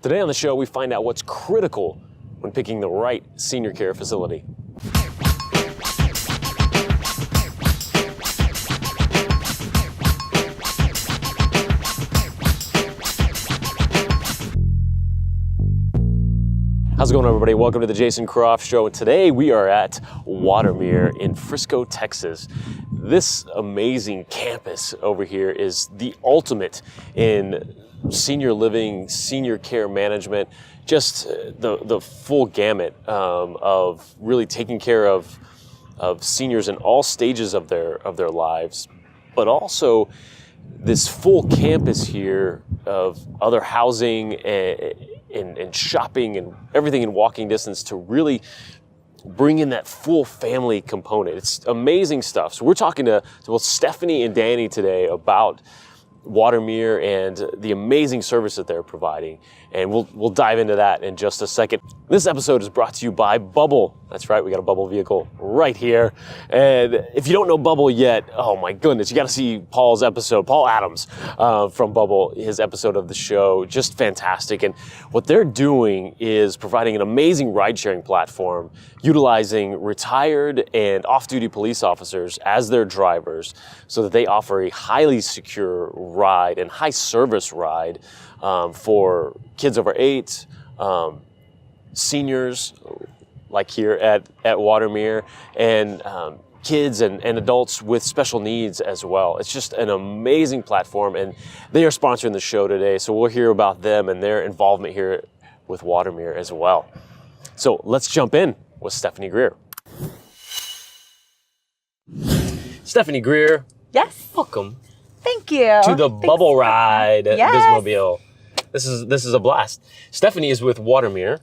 Today on the show, we find out what's critical when picking the right senior care facility. How's it going, everybody? Welcome to the Jason Croft Show. And today we are at Watermere in Frisco, Texas. This amazing campus over here is the ultimate in senior living, senior care management, just the full gamut of really taking care of seniors in all stages of their lives, but also this full campus here of other housing and shopping and everything in walking distance to really bring in that full family component. It's amazing stuff. So we're talking to Stephanie and Danny today about Watermere and the amazing service that they're providing. And we'll dive into that in just a second. This episode is brought to you by Bubble. That's right, we got a Bubble vehicle right here. And if you don't know Bubble yet, oh my goodness, you gotta see Paul Adams from Bubble, his episode of the show, just fantastic. And what they're doing is providing an amazing ride-sharing platform, utilizing retired and off-duty police officers as their drivers so that they offer a highly secure ride and high service ride for kids over 8, seniors like here at Watermere, and kids and adults with special needs as well. It's just an amazing platform, and they are sponsoring the show today, so we'll hear about them and their involvement here with Watermere as well. So let's jump in with Stephanie Greer. Stephanie Greer. Yes. Welcome. Thank you. To the Bubble Ride at Yes. Bismobile. This is a blast. Stephanie is with Watermere,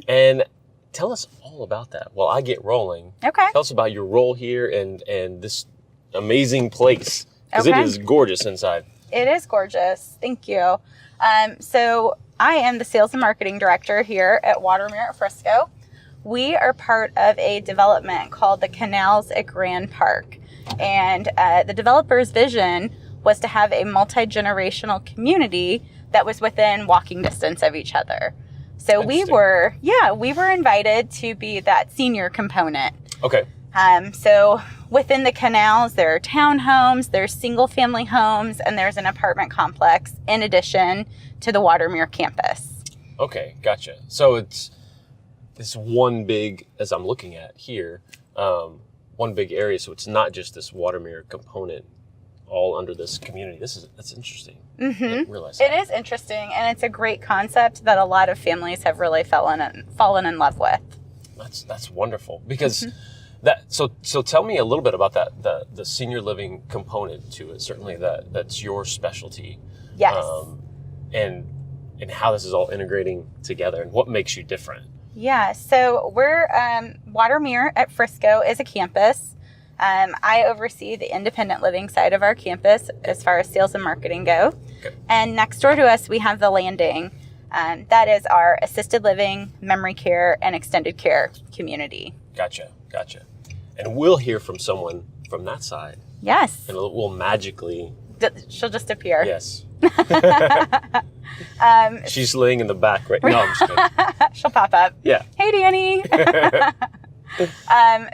and tell us all about that while I get rolling. Okay. Tell us about your role here and this amazing place, because Okay. it is gorgeous inside. It is gorgeous. Thank you. So I am the sales and marketing director here at Watermere at Frisco. We are part of a development called the Canals at Grand Park. And the developer's vision was to have a multi-generational community that was within walking distance of each other. So we were invited to be that senior component. Okay. So within the canals, there are townhomes, there's single family homes, and there's an apartment complex in addition to the Watermere campus. Okay, gotcha. So it's this one big, as I'm looking at here, one big area. So it's not just this Watermere component all under this community. That's interesting. Mm-hmm. I didn't realize that. It is interesting, and it's a great concept that a lot of families have really fallen in love with. That's wonderful, because so tell me a little bit about that, the senior living component to it. Certainly that's your specialty. Yes. And how this is all integrating together and what makes you different. Yeah, so we're Watermere at Frisco is a campus. I oversee the independent living side of our campus as far as sales and marketing go. Okay. And next door to us, we have the Landing. That is our assisted living, memory care, and extended care community. Gotcha. And we'll hear from someone from that side. Yes. And we'll magically... She'll just appear. Yes. She's laying in the back right now. No, I'm just kidding. She'll pop up. Yeah. Hey, Danny.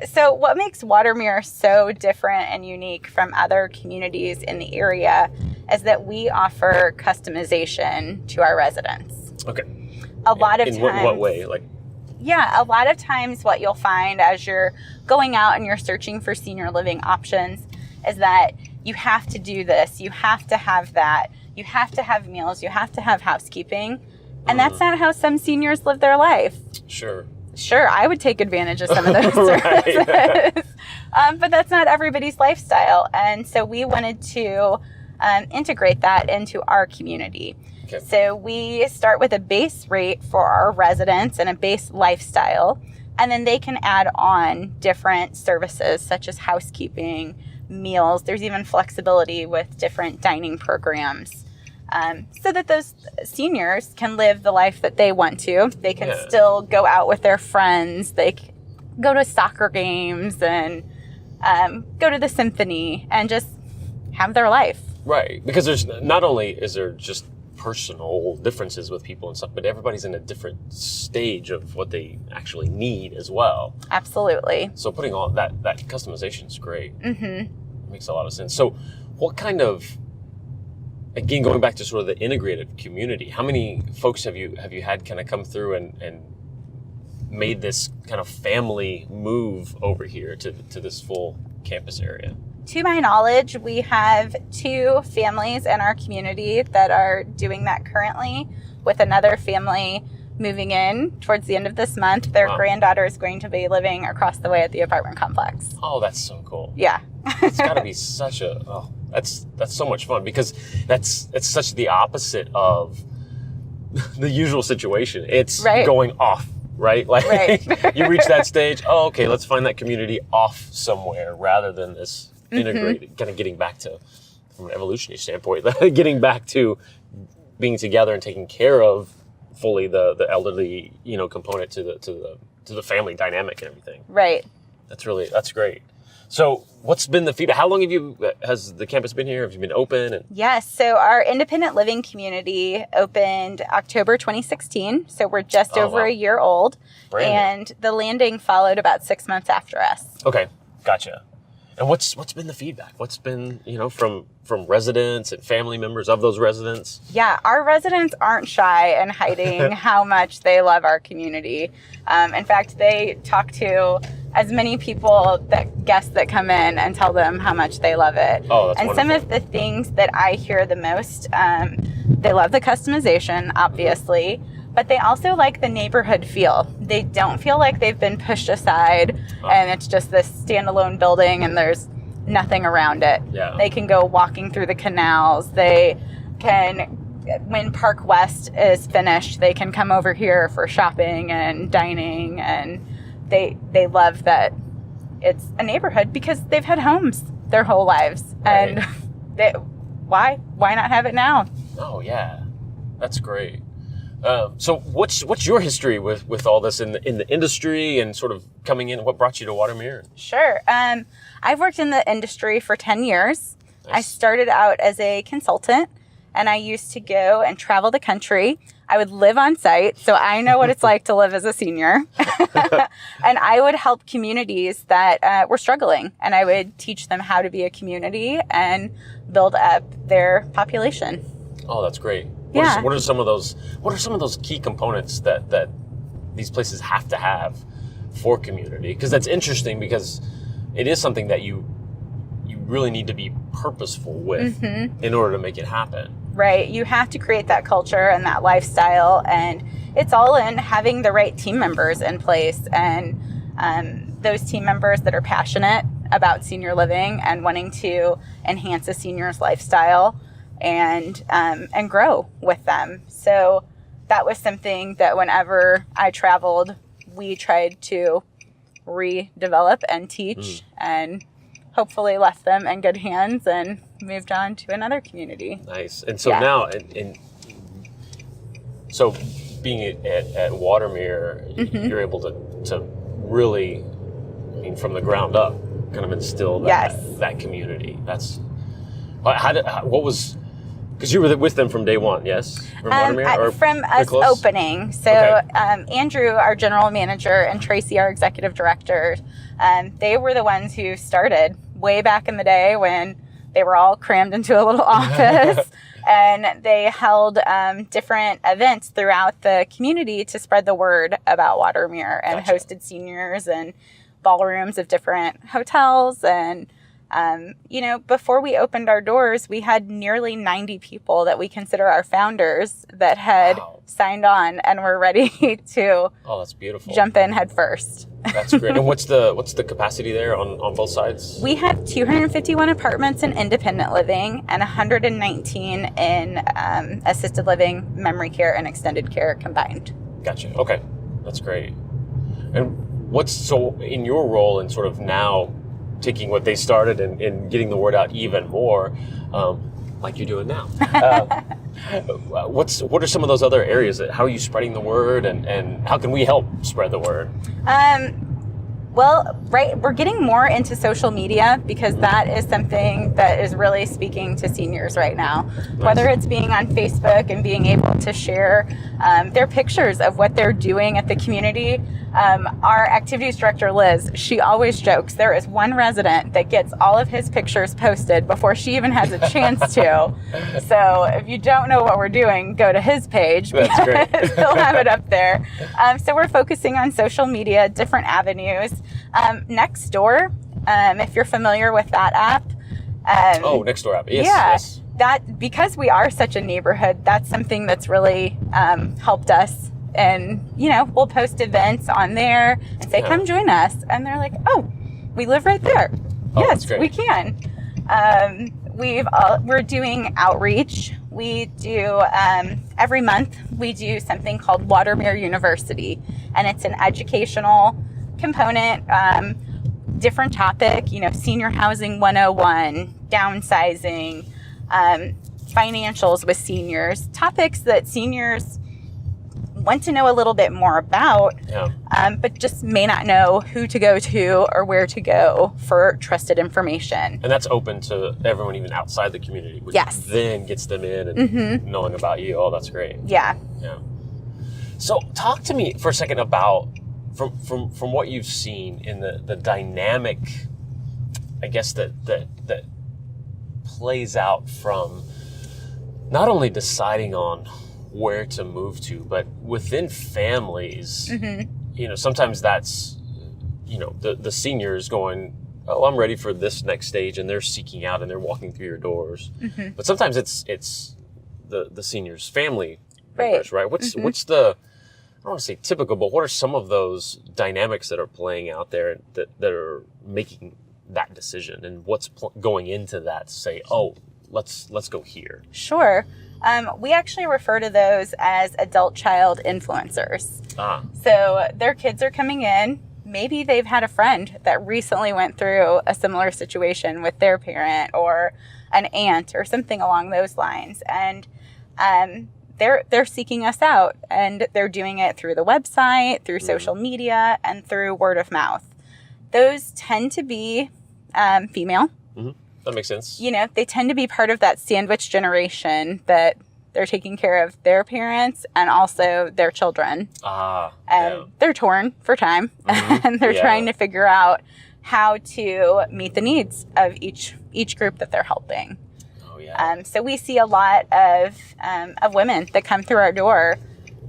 So what makes Watermere so different and unique from other communities in the area is that we offer customization to our residents. Okay. A lot of times. In what way? Yeah, a lot of times what you'll find as you're going out and you're searching for senior living options is that you have to do this, you have to have that, you have to have meals, you have to have housekeeping. And that's not how some seniors live their life. Sure, I would take advantage of some of those services. But that's not everybody's lifestyle. And so we wanted to integrate that into our community. Okay. So we start with a base rate for our residents and a base lifestyle, and then they can add on different services such as housekeeping, meals. There's even flexibility with different dining programs, so that those seniors can live the life that they want to. They can still go out with their friends. They can go to soccer games and go to the symphony and just have their life. Right, because there's not only is there just personal differences with people and stuff, but everybody's in a different stage of what they actually need as well. Absolutely. So putting all that customization is great. Makes a lot of sense. So what kind of, again, going back to sort of the integrated community, how many folks have you had kind of come through and made this kind of family move over here to this full campus area? To my knowledge, we have 2 families in our community that are doing that currently, with another family moving in towards the end of this month. Their granddaughter is going to be living across the way at the apartment complex. Oh, that's so cool. Yeah. It's got to be such a, that's so much fun, because it's such the opposite of the usual situation. It's going off, right? Like you reach that stage, okay, let's find that community off somewhere, rather than this integrated, kind of getting back to, from an evolutionary standpoint, getting back to being together and taking care of fully the elderly, component to the family dynamic and everything. Right. That's great. So what's been the feedback? How long has the campus been here? Have you been open? Yes. So our independent living community opened October 2016. So we're just over a year old. And the landing followed about 6 months after us. Okay. Gotcha. And what's been the feedback? What's been, from residents and family members of those residents? Yeah, our residents aren't shy in hiding how much they love our community. In fact, they talk to as many guests that come in and tell them how much they love it. Oh, that's wonderful. Some of the things that I hear the most, they love the customization, obviously, but they also like the neighborhood feel. They don't feel like they've been pushed aside and it's just this standalone building and there's nothing around it. Yeah. They can go walking through the canals. They can, when Park West is finished, they can come over here for shopping and dining, and they love that it's a neighborhood because they've had homes their whole lives. Right. And why not have it now? Oh yeah, that's great. So what's your history with all this in the industry and sort of coming in? What brought you to Watermere? Sure. I've worked in the industry for 10 years. Nice. I started out as a consultant, and I used to go and travel the country. I would live on site, so I know what it's like to live as a senior. And I would help communities that were struggling, and I would teach them how to be a community and build up their population. Oh, that's great. Yeah. What are some of those key components that these places have to have for community? Because that's interesting, because it is something that you really need to be purposeful with in order to make it happen. Right. You have to create that culture and that lifestyle, and it's all in having the right team members in place, and those team members that are passionate about senior living and wanting to enhance a senior's lifestyle and grow with them. So that was something that whenever I traveled, we tried to redevelop and teach, and hopefully left them in good hands and moved on to another community. Nice. And so now, so being at Watermere, you're able to really, from the ground up, kind of instill that community. That's because you were with them from day one, yes? From Watermere, from us opening. So Andrew, our general manager, and Tracy, our executive director, they were the ones who started way back in the day when they were all crammed into a little office. And they held different events throughout the community to spread the word about Watermere, and hosted seniors and ballrooms of different hotels. And before we opened our doors, we had nearly 90 people that we consider our founders that had signed on and were ready to that's beautiful. Jump in head first. That's great. And what's the capacity there on both sides? We have 251 apartments in independent living and 119 in assisted living, memory care, and extended care combined. Gotcha. Okay. That's great. And so in your role in sort of now taking what they started and getting the word out even more, like you're doing now. What are some of those other areas how are you spreading the word, and how can we help spread the word? Well, right, we're getting more into social media because that is something that is really speaking to seniors right now. Nice. Whether it's being on Facebook and being able to share their pictures of what they're doing at the community. Our activities director, Liz, she always jokes there is one resident that gets all of his pictures posted before she even has a chance to. So if you don't know what we're doing, go to his page. That's great. He'll have it up there. So we're focusing on social media, different avenues. Nextdoor, if you're familiar with that app. Nextdoor app. Yes. That, because we are such a neighborhood, that's something that's really helped us. And, we'll post events on there and say, come join us. And they're like, oh, we live right there. Yes, we can. We're doing outreach. We do, every month, we do something called Watermere University. And it's an educational component, different topic, senior housing 101, downsizing, financials with seniors, topics that seniors want to know a little bit more about, but just may not know who to go to or where to go for trusted information. And that's open to everyone, even outside the community, which then gets them in and knowing about you. Oh, that's great. Yeah. So talk to me for a second about, from what you've seen in the dynamic, I guess, that plays out from not only deciding on where to move to, but within families, sometimes that's, the seniors going, oh, I'm ready for this next stage, and they're seeking out and they're walking through your doors. But sometimes it's the seniors' family members, right? What's the, I don't want to say typical, but what are some of those dynamics that are playing out there that are making that decision, and what's going into that to say, oh, let's go here? Sure. We actually refer to those as adult-child influencers. So their kids are coming in. Maybe they've had a friend that recently went through a similar situation with their parent or an aunt or something along those lines. And they're seeking us out, and they're doing it through the website, through social media, and through word of mouth. Those tend to be female. That makes sense. They tend to be part of that sandwich generation that they're taking care of their parents and also their children. And they're torn for time, and they're trying to figure out how to meet the needs of each group that they're helping. So we see a lot of women that come through our door,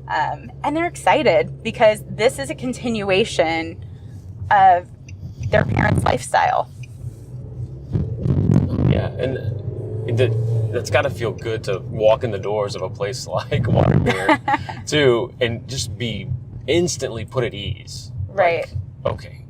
and they're excited because this is a continuation of their parents' lifestyle. And that's got to feel good to walk in the doors of a place like Watermere too, and just be instantly put at ease. Right. Like, okay.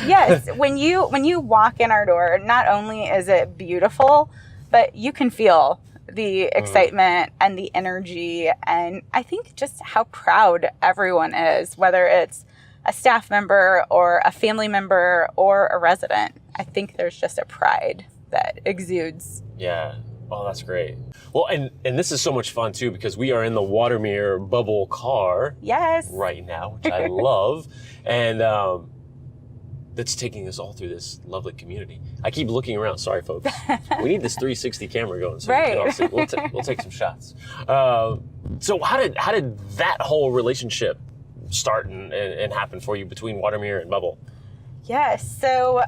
Yes. When you walk in our door, not only is it beautiful, but you can feel the excitement and the energy, and I think just how proud everyone is, whether it's a staff member or a family member or a resident. I think there's just a pride that exudes. Yeah. Oh, that's great. Well, and this is so much fun too, because we are in the Watermere bubble car right now, which I love. And that's taking us all through this lovely community. I keep looking around. Sorry, folks. We need this 360 camera going, so we can all see. We'll take some shots. So how did that whole relationship start and happen for you between Watermere and Bubble? Yes. So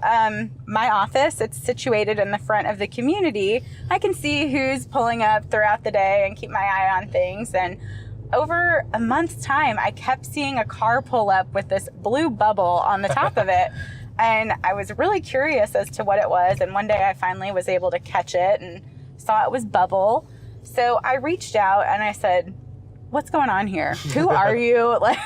my office, it's situated in the front of the community. I can see who's pulling up throughout the day and keep my eye on things. And over a month's time, I kept seeing a car pull up with this blue bubble on the top of it. And I was really curious as to what it was. And one day I finally was able to catch it and saw it was Bubble. So I reached out and I said, what's going on here? Who are you? Like,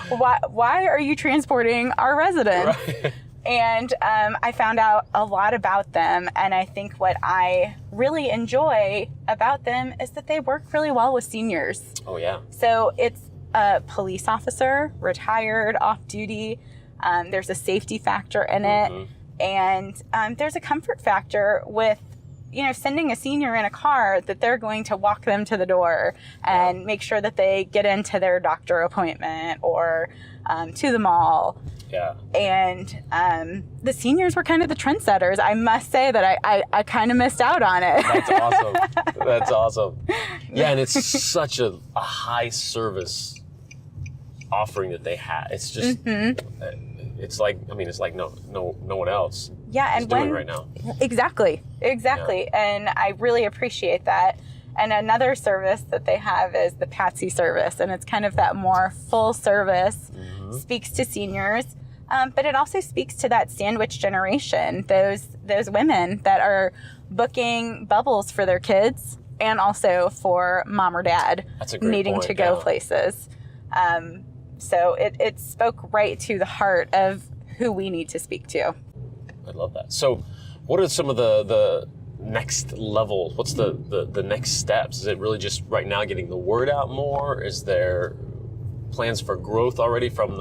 why are you transporting our residents? Right. And I found out a lot about them. And I think what I really enjoy about them is that they work really well with seniors. Oh, yeah. So it's a police officer, retired, off duty. There's a safety factor in it. And there's a comfort factor with sending a senior in a car, that they're going to walk them to the door and make sure that they get into their doctor appointment or to the mall. Yeah. And the seniors were kind of the trendsetters. I must say that I kind of missed out on it. That's awesome. That's awesome. Yeah, and it's such a high service offering that they have. It's just, it's like no one else. Yeah, and doing it right now. Exactly. Yeah. And I really appreciate that. And another service that they have is the Patsy service, and it's kind of that more full service, speaks to seniors, but it also speaks to that sandwich generation, those women that are booking bubbles for their kids and also for mom or dad needing to go places. So it spoke right to the heart of who we need to speak to. I love that. So what are some of the next level? What's the next steps? Is it really just right now getting the word out more? Is there plans for growth already from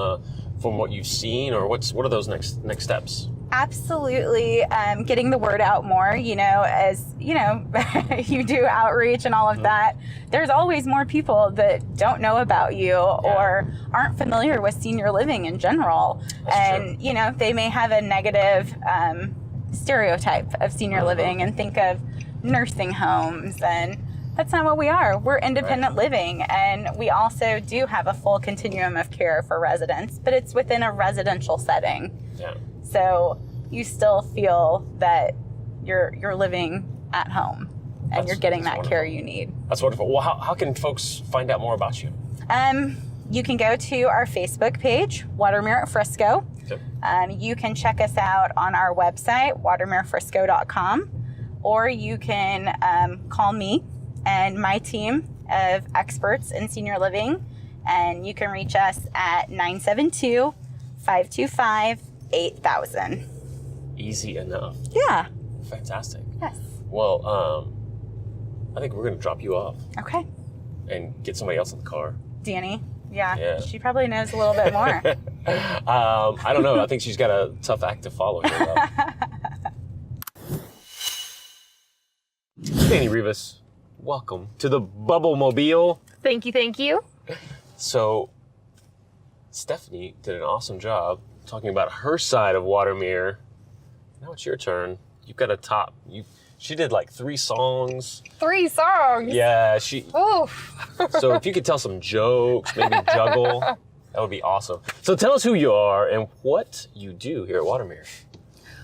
what you've seen, or what are those next steps? Absolutely. Getting the word out more, as you do outreach and all of that, there's always more people that don't know about you or aren't familiar with senior living in general. That's true. They may have a negative stereotype of senior living and think of nursing homes, and that's not what we are. We're independent living, and we also do have a full continuum of care for residents, but it's within a residential setting. Yeah. So you still feel that you're living at home and you're getting that care you need. That's wonderful. Well, how can folks find out more about you? You can go to our Facebook page, Watermere at Frisco. Okay. You can check us out on our website, watermerefrisco.com, or you can call me and my team of experts in senior living, and you can reach us at 972-525-8000. Easy enough. Yeah. Fantastic. Yes. Well, I think we're going to drop you off. Okay. And get somebody else in the car. Danny. Yeah. She probably knows a little bit more. I don't know. I think she's got a tough act to follow here, though. Stephanie Rivas, welcome to the Bubble Mobile. Thank you. So, Stephanie did an awesome job talking about her side of Watermere. Now it's your turn. You've got a top. She did like 3 songs. 3 songs? Yeah, Oof. So if you could tell some jokes, maybe juggle, that would be awesome. So tell us who you are and what you do here at Watermere.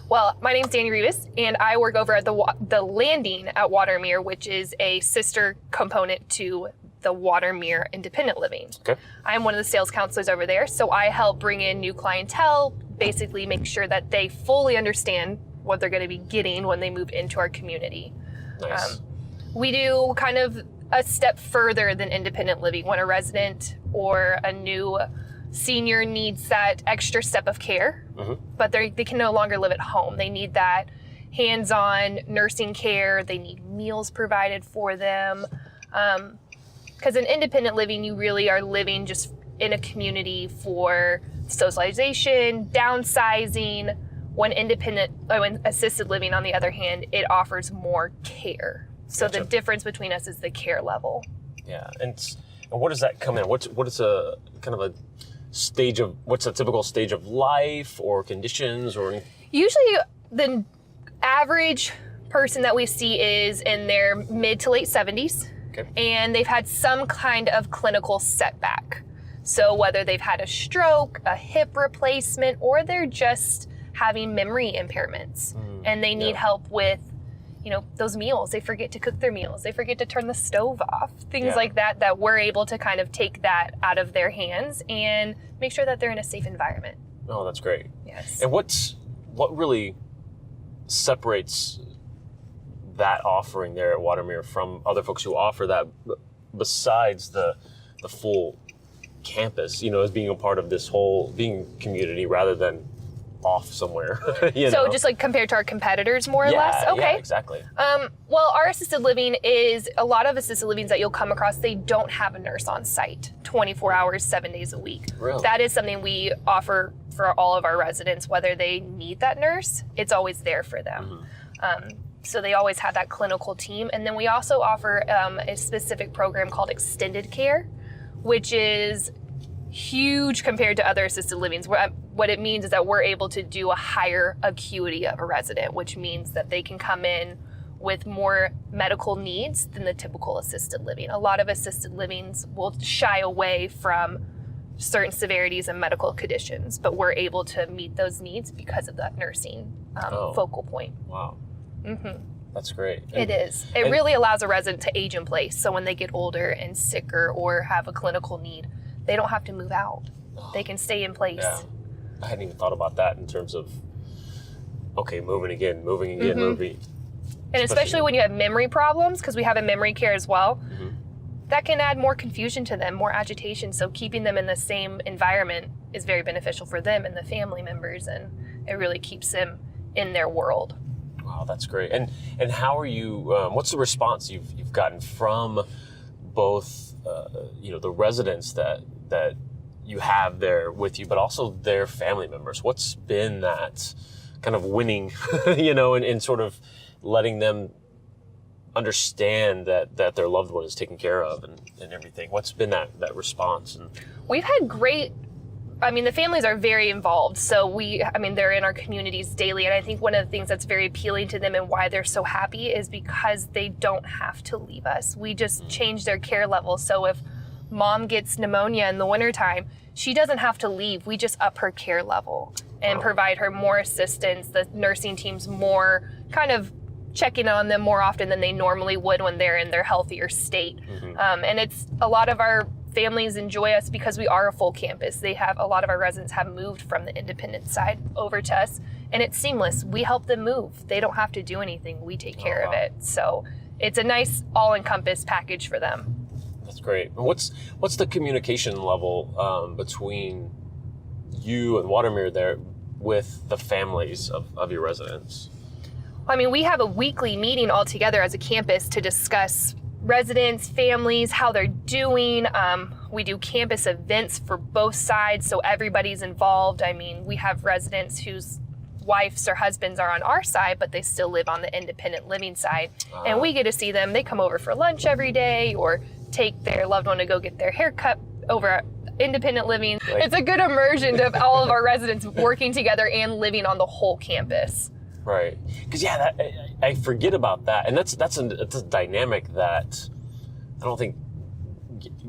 Well, my name's Danny Rivas, and I work over at the Landing at Watermere, which is a sister component to the Watermere Independent Living. Okay. I'm one of the sales counselors over there, so I help bring in new clientele, basically make sure that they fully understand what they're going to be getting when they move into our community. Nice. We do kind of a step further than independent living. When a resident or a new senior needs that extra step of care, but they can no longer live at home. They need that hands-on nursing care. They need meals provided for them. Because in independent living, you really are living just in a community for socialization, downsizing. When assisted living, on the other hand, it offers more care. So the difference between us is the care level. Yeah, and what does that come in? What is a kind of a stage of, what's a typical stage of life or conditions or? Usually the average person that we see is in their mid to late 70s. Okay. And they've had some kind of clinical setback. So whether they've had a stroke, a hip replacement, or they're just having memory impairments and they need help with, those meals. They forget to cook their meals. They forget to turn the stove off. Things like that we're able to kind of take that out of their hands and make sure that they're in a safe environment. Oh, that's great. Yes. And what really separates that offering there at Watermere from other folks who offer that besides the full campus, as being a part of this whole community rather than off somewhere? So just like compared to our competitors more or less? Okay. Yeah, exactly. Well, our assisted living is, a lot of assisted livings that you'll come across, they don't have a nurse on site 24 hours, 7 days a week. Really? That is something we offer for all of our residents, whether they need that nurse, it's always there for them. So they always have that clinical team. And then we also offer a specific program called extended care, which is huge compared to other assisted livings. What it means is that we're able to do a higher acuity of a resident, which means that they can come in with more medical needs than the typical assisted living. A lot of assisted livings will shy away from certain severities and medical conditions, but we're able to meet those needs because of that nursing focal point. Wow. Mm-hmm. That's great. It is. It really allows a resident to age in place. So when they get older and sicker or have a clinical need, they don't have to move out. They can stay in place. Yeah. I hadn't even thought about that in terms of, okay, moving again. And especially when you have memory problems, because we have a memory care as well, that can add more confusion to them, more agitation. So keeping them in the same environment is very beneficial for them and the family members, and it really keeps them in their world. Wow, that's great. And how are you? What's the response you've gotten from both, the residents that you have there with you, but also their family members? What's been that kind of winning, and sort of letting them understand that their loved one is taken care of and everything? What's been that response? And we've had the families are very involved. So they're in our communities daily. And I think one of the things that's very appealing to them and why they're so happy is because they don't have to leave us. We just change their care level. So if mom gets pneumonia in the wintertime, she doesn't have to leave. We just up her care level and provide her more assistance. The nursing team's more kind of checking on them more often than they normally would when they're in their healthier state. And it's a lot of our families enjoy us because we are a full campus. A lot of our residents have moved from the independent side over to us, and it's seamless. We help them move. They don't have to do anything. We take care of it. So it's a nice all-encompass package for them. That's great. And what's the communication level between you and Watermere there with the families of your residents? We have a weekly meeting all together as a campus to discuss residents, families, how they're doing. We do campus events for both sides, so everybody's involved. We have residents whose wives or husbands are on our side, but they still live on the independent living side. And we get to see them. They come over for lunch every day or take their loved one to go get their hair cut over at independent living. It's a good immersion of all of our residents working together and living on the whole campus. Right, because I forget about that, and that's a dynamic that I don't think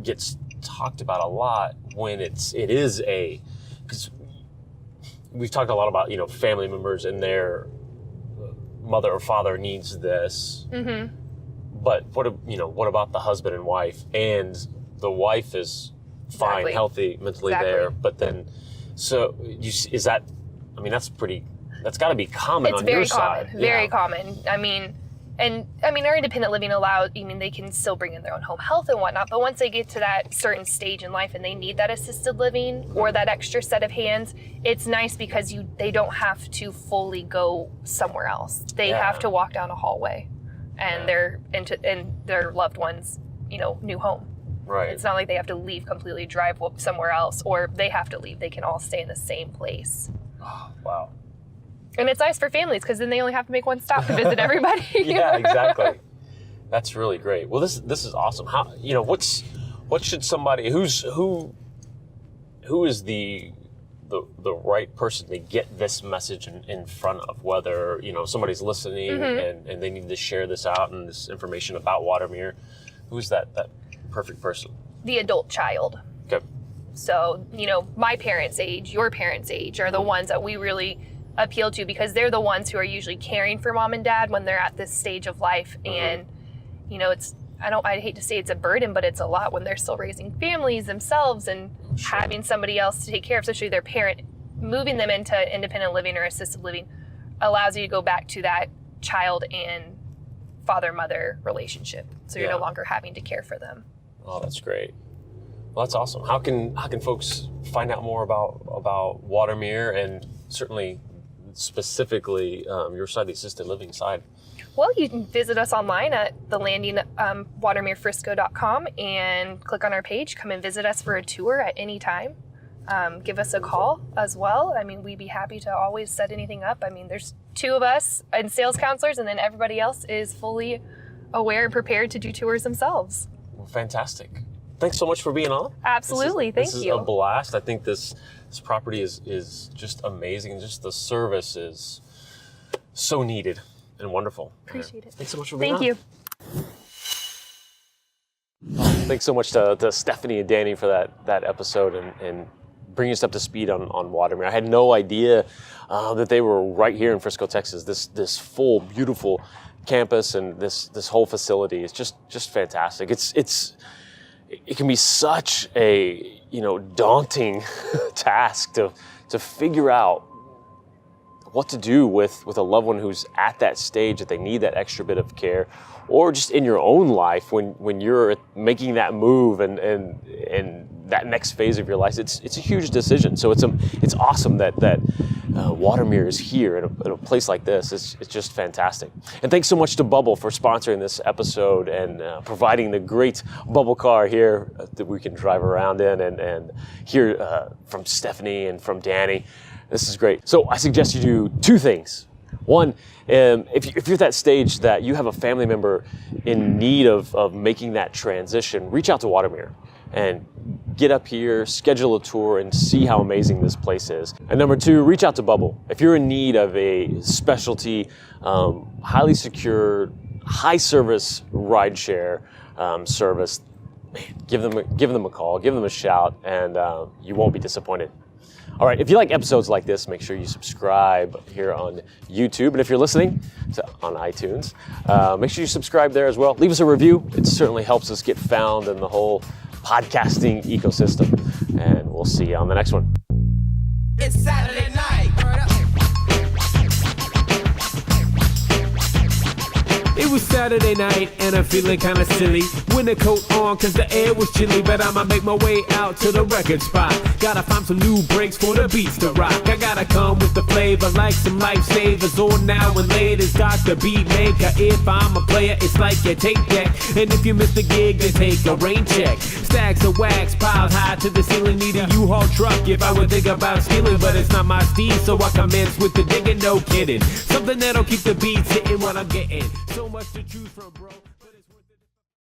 gets talked about a lot when it is because we've talked a lot about family members and their mother or father needs this, but what about the husband and wife, and the wife is fine, healthy, mentally there, but then is that? That's pretty. That's got to be common on your side. It's very common. Our independent living they can still bring in their own home health and whatnot, but once they get to that certain stage in life and they need that assisted living or that extra set of hands, it's nice because they don't have to fully go somewhere else. They have to walk down a hallway and they're in their loved one's, new home. Right. It's not like they have to leave completely, drive somewhere else, or they have to leave. They can all stay in the same place. Oh, wow. And it's nice for families because then they only have to make one stop to visit everybody. Yeah, exactly. That's really great. Well, this is awesome. How what should somebody who is the right person to get this message in front of, whether somebody's listening and they need to share this out and this information about Watermere, who's that perfect person? The adult child. Okay. So my parents' age, your parents' age are the ones that we really appeal to because they're the ones who are usually caring for mom and dad when they're at this stage of life. And I hate to say it's a burden, but it's a lot when they're still raising families themselves and having somebody else to take care of, especially their parent. Moving them into independent living or assisted living allows you to go back to that child and father-mother relationship, so you're no longer having to care for them. Oh, that's great. Well, that's awesome. How can folks find out more about Watermere and certainly specifically your side, the assisted living side? Well, you can visit us online at the landing, watermerefrisco.com, and click on our page. Come and visit us for a tour at any time. give us a call as well. I mean, we'd be happy to always set anything up. I mean, there's 2 of us and sales counselors, and then everybody else is fully aware and prepared to do tours themselves. Well, fantastic. Thanks so much for being on. Absolutely. Thank you. This is a blast. I think this property is just amazing. Just the service is so needed and wonderful. Appreciate it. Thanks so much for being on. Thank you. Thanks so much to Stephanie and Danny for that episode and bringing us up to speed on Watermere. I had no idea that they were right here in Frisco, Texas. This full, beautiful campus and this whole facility is just fantastic. It can be such a daunting task to figure out what to do with a loved one who's at that stage that they need that extra bit of care, or just in your own life when you're making that move and that next phase of your life. It's a huge decision. So it's awesome that Watermere is here in a place like this. It's just fantastic. And thanks so much to Bubble for sponsoring this episode and providing the great bubble car here that we can drive around in and hear from Stephanie and from Danny. This is great. So I suggest you do 2 things. One, if you're at that stage that you have a family member in need of making that transition, reach out to Watermere and get up here, schedule a tour, and see how amazing this place is. And number 2, reach out to Bubble. If you're in need of a specialty, highly secure, high service rideshare service, man, give them a call, give them a shout, and you won't be disappointed. All right, if you like episodes like this, make sure you subscribe here on YouTube. And if you're listening on iTunes, make sure you subscribe there as well. Leave us a review. It certainly helps us get found in the whole podcasting ecosystem. And we'll see you on the next one. It's Saturday night. It was Saturday night and I'm feeling kinda silly. Winter coat on cause the air was chilly, but I'ma make my way out to the record spot. Gotta find some new breaks for the beats to rock. I gotta come with the flavor like some lifesavers. On now and later's Dr. Beat Maker. If I'm a player, it's like your tape deck. And if you miss the gig, then take a rain check. Stacks of wax piled high to the ceiling. Need a U-Haul truck if I would think about stealing, but it's not my steed, so I commence with the digging, no kidding. Something that'll keep the beats hitting what I'm getting. So much to choose from, bro.